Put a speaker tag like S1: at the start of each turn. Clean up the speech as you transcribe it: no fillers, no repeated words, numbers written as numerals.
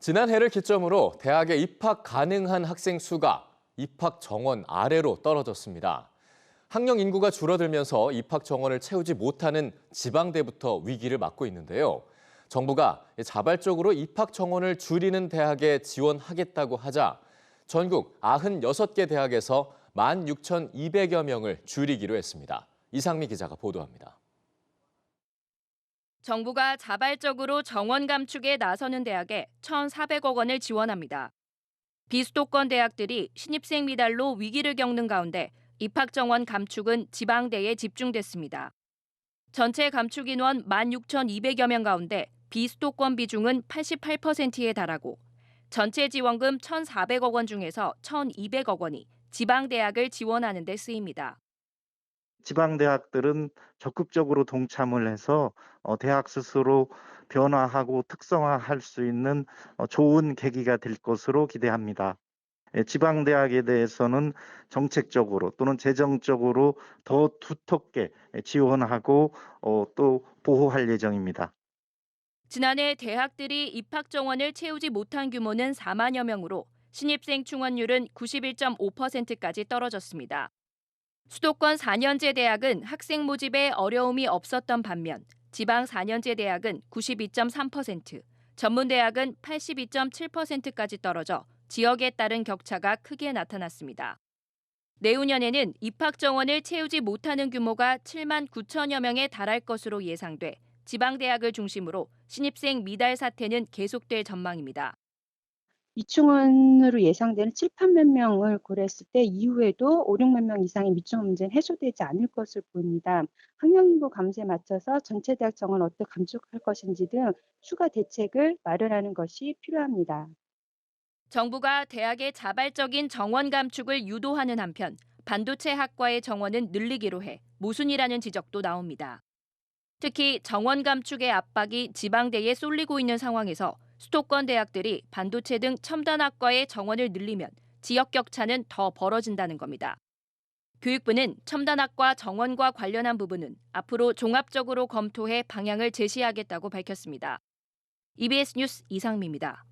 S1: 지난해를 기점으로 대학에 입학 가능한 학생 수가 입학 정원 아래로 떨어졌습니다. 학령 인구가 줄어들면서 입학 정원을 채우지 못하는 지방대부터 위기를 맞고 있는데요. 정부가 자발적으로 입학 정원을 줄이는 대학에 지원하겠다고 하자 전국 96개 대학에서 16,200여 명을 줄이기로 했습니다. 이상미 기자가 보도합니다.
S2: 정부가 자발적으로 정원 감축에 나서는 대학에 1,400억 원을 지원합니다. 비수도권 대학들이 신입생 미달로 위기를 겪는 가운데 입학 정원 감축은 지방대에 집중됐습니다. 전체 감축 인원 16,200여 명 가운데 비수도권 비중은 88%에 달하고 전체 지원금 1,400억 원 중에서 1,200억 원이 지방대학을 지원하는 데 쓰입니다.
S3: 지방대학들은 적극적으로 동참을 해서 대학 스스로 변화하고 특성화할 수 있는 좋은 계기가 될 것으로 기대합니다. 지방대학에 대해서는 정책적으로 또는 재정적으로 더 두텁게 지원하고 또 보호할 예정입니다.
S2: 지난해 대학들이 입학 정원을 채우지 못한 규모는 4만여 명으로 신입생 충원율은 91.5%까지 떨어졌습니다. 수도권 4년제 대학은 학생 모집에 어려움이 없었던 반면 지방 4년제 대학은 92.3%, 전문대학은 82.7%까지 떨어져 지역에 따른 격차가 크게 나타났습니다. 내후년에는 입학 정원을 채우지 못하는 규모가 7만 9천여 명에 달할 것으로 예상돼 지방대학을 중심으로 신입생 미달 사태는 계속될 전망입니다.
S4: 미충원으로 예상되는 7, 8만 명을 고려했을 때 이후에도 5, 6만 명 이상의 미충원 문제는 해소되지 않을 것으로 보입니다. 학령인구 감소에 맞춰서 전체 대학 정원을 어떻게 감축할 것인지 등 추가 대책을 마련하는 것이 필요합니다.
S2: 정부가 대학의 자발적인 정원 감축을 유도하는 한편 반도체 학과의 정원은 늘리기로 해 모순이라는 지적도 나옵니다. 특히 정원 감축의 압박이 지방대에 쏠리고 있는 상황에서 수도권 대학들이 반도체 등 첨단학과의 정원을 늘리면 지역 격차는 더 벌어진다는 겁니다. 교육부는 첨단학과 정원과 관련한 부분은 앞으로 종합적으로 검토해 방향을 제시하겠다고 밝혔습니다. EBS 뉴스 이상미입니다.